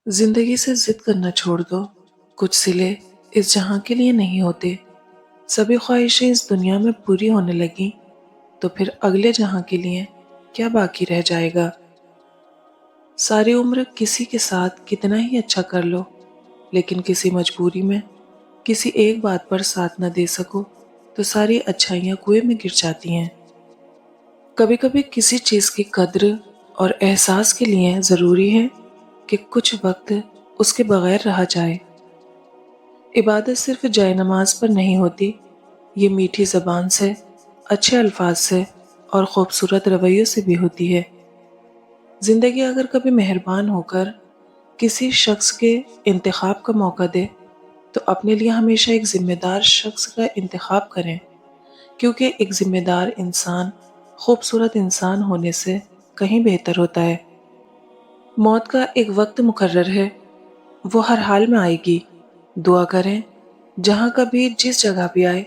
जिंदगी से जिद करना छोड़ दो। कुछ सिले इस जहां के लिए नहीं होते। सभी ख्वाहिशें इस दुनिया में पूरी होने लगी तो फिर अगले जहां के लिए क्या बाकी रह जाएगा। सारी उम्र किसी के साथ कितना ही अच्छा कर लो, लेकिन किसी मजबूरी में किसी एक बात पर साथ न दे सको तो सारी अच्छाइयां कुएं में गिर जाती हैं। कभी कभी किसी चीज की कद्र और एहसास के लिए जरूरी है कि कुछ वक्त उसके बगैर रहा जाए। इबादत सिर्फ जाय नमाज पर नहीं होती, ये मीठी ज़बान से, अच्छे अल्फाज से और खूबसूरत रवैयों से भी होती है। ज़िंदगी अगर कभी मेहरबान होकर किसी शख्स के इंतखाब का मौका दे तो अपने लिए हमेशा एक ज़िम्मेदार शख्स का इंतखाब करें, क्योंकि एक ज़िम्मेदार इंसान खूबसूरत इंसान होने से कहीं बेहतर होता है। मौत का एक वक्त मुकर्रर है, वो हर हाल में आएगी। दुआ करें जहाँ कभी जिस जगह भी आए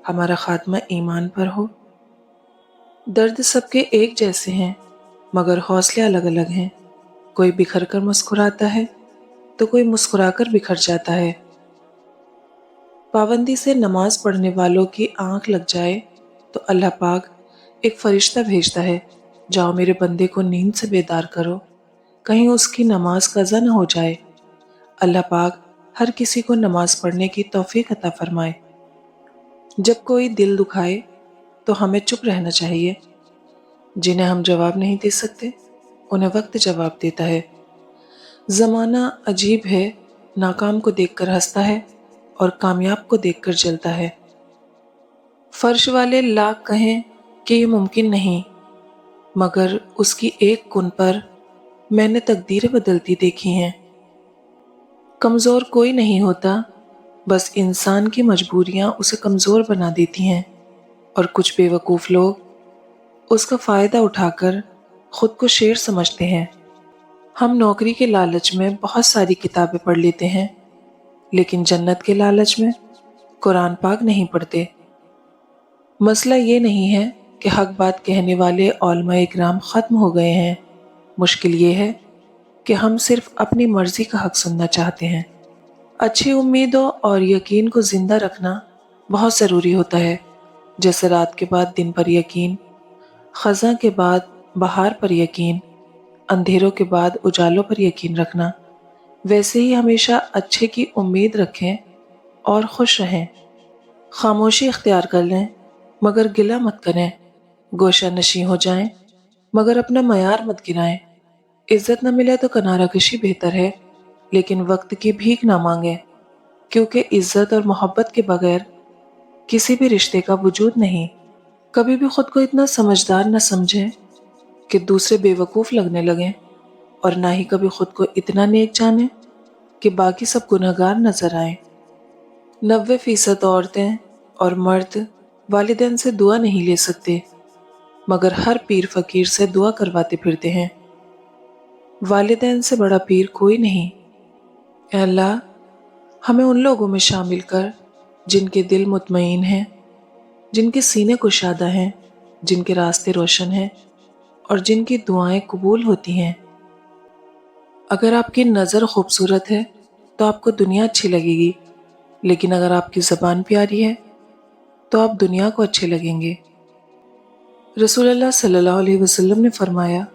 हमारा खात्मा ईमान पर हो। दर्द सबके एक जैसे हैं, मगर हौसले अलग अलग हैं। कोई बिखर कर मुस्कुराता है तो कोई मुस्कुराकर बिखर जाता है। पाबंदी से नमाज पढ़ने वालों की आंख लग जाए तो अल्लाह पाक एक फरिश्ता भेजता है, जाओ मेरे बंदे को नींद से बेदार करो, कहीं उसकी नमाज कज़ा न हो जाए। अल्लाह पाक हर किसी को नमाज पढ़ने की तौफीक अता फरमाए। जब कोई दिल दुखाए तो हमें चुप रहना चाहिए। जिन्हें हम जवाब नहीं दे सकते उन्हें वक्त जवाब देता है। जमाना अजीब है, नाकाम को देखकर हंसता है और कामयाब को देखकर जलता है। फर्श वाले लाख कहें कि ये मुमकिन नहीं, मगर उसकी एक कुन पर मैंने तकदीरें बदलती देखी हैं। कमज़ोर कोई नहीं होता, बस इंसान की मजबूरियां उसे कमज़ोर बना देती हैं। और कुछ बेवकूफ़ लोग उसका फ़ायदा उठाकर खुद को शेर समझते हैं। हम नौकरी के लालच में बहुत सारी किताबें पढ़ लेते हैं, लेकिन जन्नत के लालच में कुरान पाक नहीं पढ़ते। मसला ये नहीं है कि हक बात कहने वाले औलमा इकराम ख़त्म हो गए हैं। मुश्किल ये है कि हम सिर्फ अपनी मर्ज़ी का हक सुनना चाहते हैं। अच्छी उम्मीदों और यकीन को ज़िंदा रखना बहुत ज़रूरी होता है। जैसे रात के बाद दिन पर यकीन, ख़ज़ां के बाद बहार पर यकीन, अंधेरों के बाद उजालों पर यकीन रखना, वैसे ही हमेशा अच्छे की उम्मीद रखें और खुश रहें। खामोशी इख्तियार कर लें मगर गिला मत करें। गोशा नशी हो जाएं मगर अपना मयार मत गिराएं। इज्जत न मिले तो किनारा कशी बेहतर है, लेकिन वक्त की भीख ना मांगे, क्योंकि इज्जत और मोहब्बत के बगैर किसी भी रिश्ते का वजूद नहीं। कभी भी खुद को इतना समझदार न समझें कि दूसरे बेवकूफ़ लगने लगें, और ना ही कभी खुद को इतना नेक जाने कि बाकी सब गुनहगार नजर आए। 90% औरतें और मर्द वालिदैन से दुआ नहीं ले सकते, मगर हर पीर फकीर से दुआ करवाते फिरते हैं। वालिदैन से बड़ा पीर कोई नहीं। ऐ अल्लाह, हमें उन लोगों में शामिल कर जिनके दिल मुतमईन हैं, जिनके सीने कुशादा हैं, जिनके रास्ते रोशन हैं और जिनकी दुआएं कबूल होती हैं। अगर आपकी नज़र खूबसूरत है तो आपको दुनिया अच्छी लगेगी, लेकिन अगर आपकी ज़बान प्यारी है तो आप दुनिया को अच्छे लगेंगे। रसूलुल्लाह सल्लल्लाहु अलैहि वसल्लम ने फरमाया,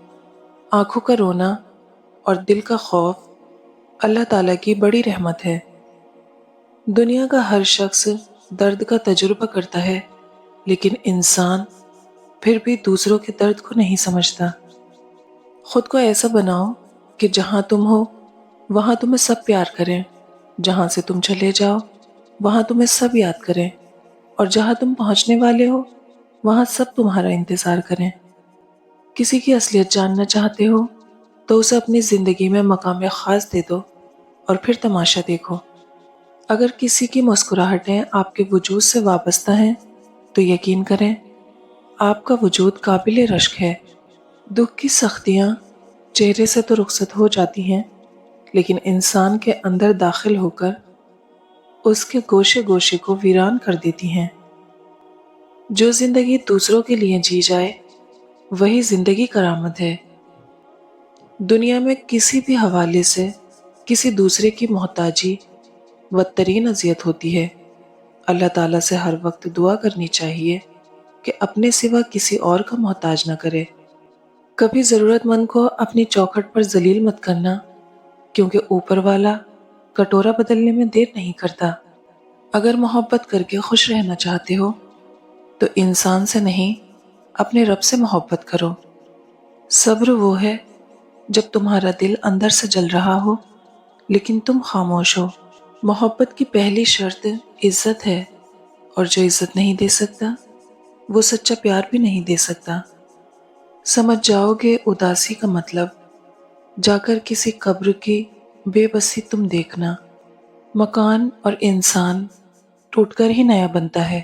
आंखों का रोना और दिल का खौफ अल्लाह ताला की बड़ी रहमत है। दुनिया का हर शख्स दर्द का तजुर्बा करता है, लेकिन इंसान फिर भी दूसरों के दर्द को नहीं समझता। खुद को ऐसा बनाओ कि जहाँ तुम हो वहाँ तुम्हें सब प्यार करें, जहाँ से तुम चले जाओ वहाँ तुम्हें सब याद करें, और जहाँ तुम पहुँचने वाले हो वहाँ सब तुम्हारा इंतज़ार करें। किसी की असलियत जानना चाहते हो तो उसे अपनी ज़िंदगी में मकाम ख़ास दे दो और फिर तमाशा देखो। अगर किसी की मुस्कुराहटें आपके वजूद से वाबस्ता हैं तो यकीन करें आपका वजूद काबिल रश्क है। दुख की सख्तियाँ चेहरे से तो रुखसत हो जाती हैं, लेकिन इंसान के अंदर दाखिल होकर उसके गोशे गोशे को वीरान कर देती हैं। जो जिंदगी दूसरों के लिए जी जाए वही जिंदगी करामत है। दुनिया में किसी भी हवाले से کسی دوسرے کی محتاجی بدترین اذیت ہوتی ہے۔ اللہ تعالیٰ سے ہر وقت دعا کرنی چاہیے کہ اپنے سوا کسی اور کا محتاج نہ کرے۔ کبھی ضرورت مند کو اپنی چوکھٹ پر ذلیل مت کرنا، کیونکہ اوپر والا کٹورا بدلنے میں دیر نہیں کرتا۔ اگر محبت کر کے خوش رہنا چاہتے ہو تو انسان سے نہیں، اپنے رب سے محبت کرو۔ صبر وہ ہے جب تمہارا دل اندر سے جل رہا ہو لیکن تم خاموش ہو۔ محبت کی پہلی شرط عزت ہے، اور جو عزت نہیں دے سکتا وہ سچا پیار بھی نہیں دے سکتا۔ سمجھ جاؤ گے اداسی کا مطلب جا کر کسی قبر کی بے بسی تم دیکھنا۔ مکان اور انسان ٹوٹ کر ہی نیا بنتا ہے۔